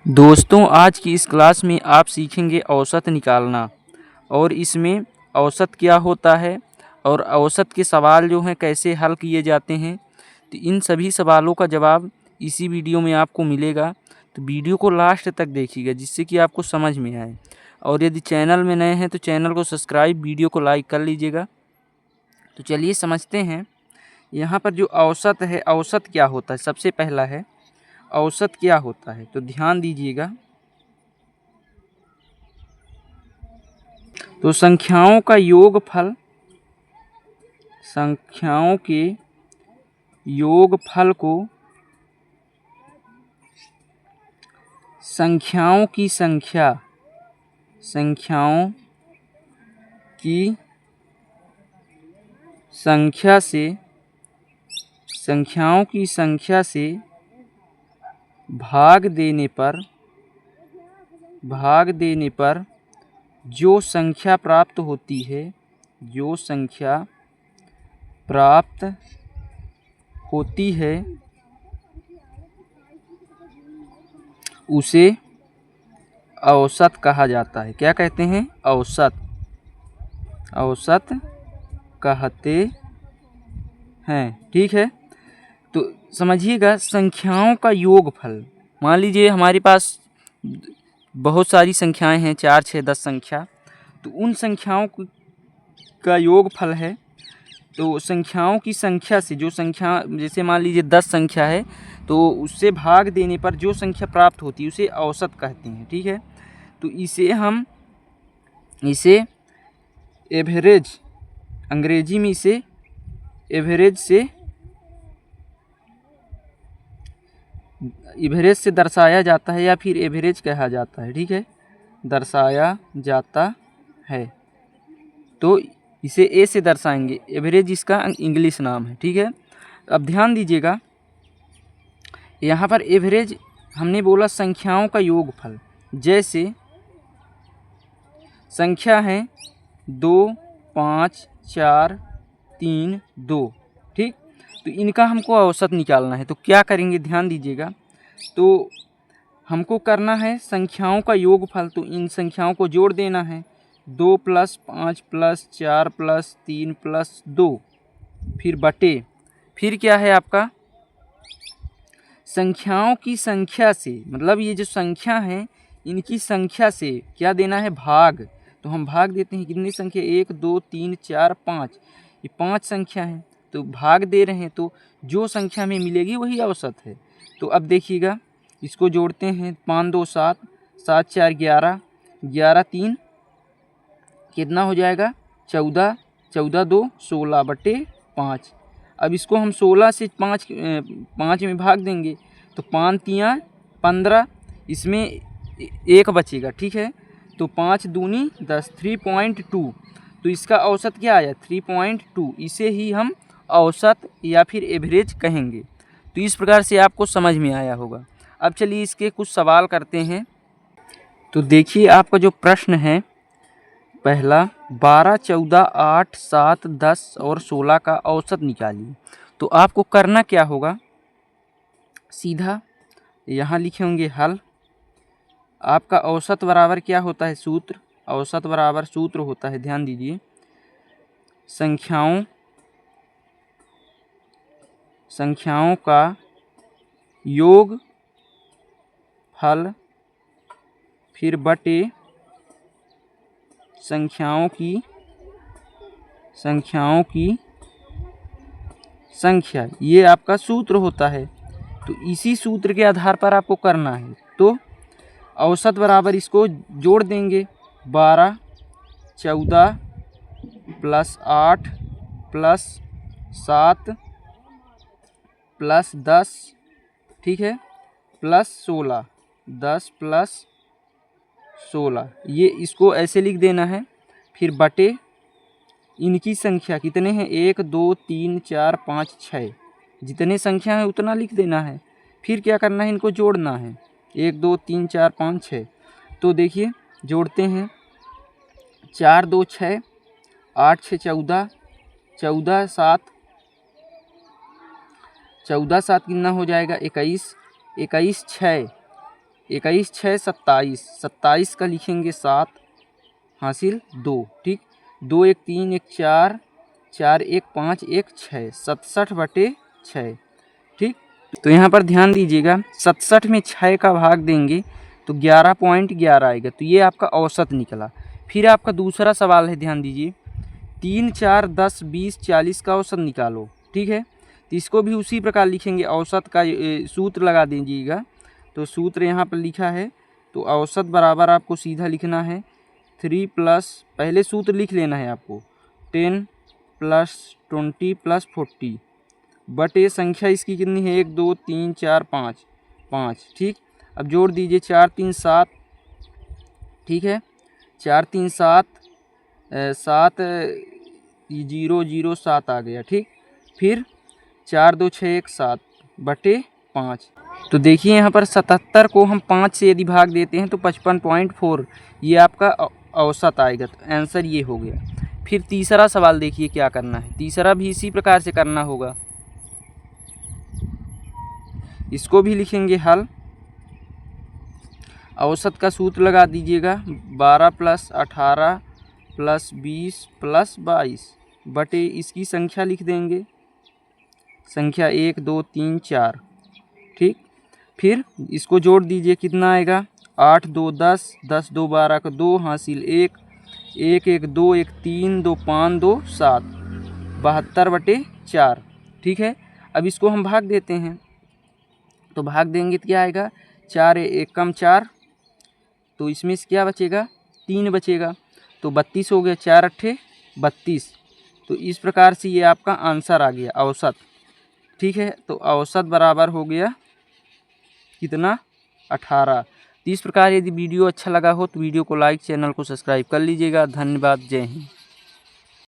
दोस्तों, आज की इस क्लास में आप सीखेंगे औसत निकालना और इसमें औसत क्या होता है और औसत के सवाल जो हैं कैसे हल किए जाते हैं। तो इन सभी सवालों का जवाब इसी वीडियो में आपको मिलेगा। तो वीडियो को लास्ट तक देखिएगा जिससे कि आपको समझ में आए। और यदि चैनल में नए हैं तो चैनल को सब्सक्राइब, वीडियो को लाइक कर लीजिएगा। तो चलिए समझते हैं। यहाँ पर जो औसत है, औसत क्या होता है। सबसे पहला है औसत क्या होता है, तो ध्यान दीजिएगा। तो संख्याओं का योगफल, संख्याओं के योगफल को संख्याओं की संख्या, संख्याओं की संख्या से, संख्याओं की संख्या से भाग देने पर जो संख्या प्राप्त होती है, जो संख्या प्राप्त होती है उसे औसत कहा जाता है। क्या कहते हैं? औसत, औसत कहते हैं। ठीक है, तो समझिएगा। संख्याओं का योगफल, मान लीजिए हमारे पास बहुत सारी संख्याएं हैं, 4, 6, 10 संख्या। तो उन संख्याओं का योगफल है। तो संख्याओं की संख्या से जो संख्या, जैसे मान लीजिए 10 संख्या है, तो उससे भाग देने पर जो संख्या प्राप्त होती है उसे औसत कहते हैं। ठीक है, तो इसे एवरेज, अंग्रेजी में इसे एवरेज से दर्शाया जाता है या फिर एवरेज कहा जाता है। ठीक है, दर्शाया जाता है। तो इसे ए से दर्शाएंगे, एवरेज इसका इंग्लिश नाम है। ठीक है, अब ध्यान दीजिएगा। यहाँ पर एवरेज हमने बोला संख्याओं का योगफल। जैसे संख्या है 2, 5, 4, 3, 2। ठीक, तो इनका हमको औसत निकालना है। तो क्या करेंगे, ध्यान दीजिएगा। तो हमको करना है संख्याओं का योगफल, तो इन संख्याओं को जोड़ देना है। 2 + 5 + 4 + 3 + 2, फिर बटे, फिर क्या है आपका संख्याओं की संख्या से, मतलब ये जो संख्या है इनकी संख्या से क्या देना है, भाग। तो हम भाग देते हैं कितनी संख्या, 1, 2, 3, 4, 5, ये 5 संख्या है। तो भाग दे रहे हैं तो जो संख्या में मिलेगी वही औसत है। तो अब देखिएगा, इसको जोड़ते हैं। 5, 2, 7, 7, 4, 11, 11, 3 कितना हो जाएगा, 14, 14, 2, 16 बटे 5। अब इसको हम 16 से 5 में भाग देंगे तो 5 तियाँ 15, इसमें एक बचेगा। ठीक है, तो 5 दूनी 10, 3.2। तो इसका औसत क्या आया, 3.2। इसे ही हम औसत या फिर एवरेज कहेंगे। तो इस प्रकार से आपको समझ में आया होगा। अब चलिए इसके कुछ सवाल करते हैं। तो देखिए आपका जो प्रश्न है पहला, 12, 14, 8, 7, 10 और 16 का औसत निकालिए। तो आपको करना क्या होगा, सीधा यहाँ लिखे होंगे हल। आपका औसत बराबर क्या होता है, सूत्र। औसत बराबर सूत्र होता है, ध्यान दीजिए, संख्याओं का योग फल फिर बटे संख्याओं की संख्या, ये आपका सूत्र होता है। तो इसी सूत्र के आधार पर आपको करना है। तो औसत बराबर इसको जोड़ देंगे, 12, 14 + 8 + 7 + 10, ठीक है, +16, 10 + 16, ये इसको ऐसे लिख देना है। फिर बटे इनकी संख्या कितने हैं, 1, 2, 3, 4, 5, 6, जितने संख्या है उतना लिख देना है। फिर क्या करना है, इनको जोड़ना है, 1, 2, 3, 4, 5, 6। तो देखिए जोड़ते हैं, 4, 2, 6, 8, 6, 14, 14, 7, 14, 7 कितना हो जाएगा, 21, 21, 6 21 6 27, 27 का लिखेंगे 7 हासिल 2, ठीक। 2 1 3 1 4, 4 1 5 1 6, 67/6, ठीक। तो यहाँ पर ध्यान दीजिएगा 67 में 6 का भाग देंगे तो 11.11 आएगा, तो ये आपका औसत निकला। फिर आपका दूसरा सवाल है, ध्यान दीजिए 3 4 10 20 40 का औसत निकालो, ठीक है। तो इसको भी उसी प्रकार लिखेंगे, औसत का सूत्र लगा दीजिएगा। तो सूत्र यहाँ पर लिखा है, तो औसत बराबर आपको सीधा लिखना है 3 प्लस, पहले सूत्र लिख लेना है आपको 10 प्लस 20 प्लस 40 बट ये संख्या इसकी कितनी है 1 2 3 4 5, 5, ठीक। अब जोड़ दीजिए 4 3 7, ठीक है। 4 3 7, 7 0 0 7 आ गया, ठीक। फिर 4 2 6 1 7 बटे 5। तो देखिए यहाँ पर 77 को हम 5 से यदि भाग देते हैं तो 55.4 ये आपका औसत आएगा। तो आंसर ये हो गया। फिर तीसरा सवाल देखिए क्या करना है, तीसरा भी इसी प्रकार से करना होगा। इसको भी लिखेंगे हल, औसत का सूत्र लगा दीजिएगा 12 प्लस 18 प्लस 20 प्लस 22 बटे इसकी संख्या लिख देंगे, संख्या 1 2 3 4, ठीक। फिर इसको जोड़ दीजिए, कितना आएगा 8 2 10, 10 2 12 का 2 हासिल 1 1 1 2 1 3 2 5 2 7, 72/4, ठीक है। अब इसको हम भाग देते हैं, तो भाग देंगे तो क्या आएगा 4 1 कम 4, तो इसमें से क्या बचेगा 3 बचेगा, तो 32 हो गया, 4 8 32। तो इस प्रकार से ये आपका आंसर आ गया औसत, ठीक है। तो औसत बराबर हो गया कितना 18। तो इस प्रकार यदि वीडियो अच्छा लगा हो तो वीडियो को लाइक, चैनल को सब्सक्राइब कर लीजिएगा। धन्यवाद, जय हिंद।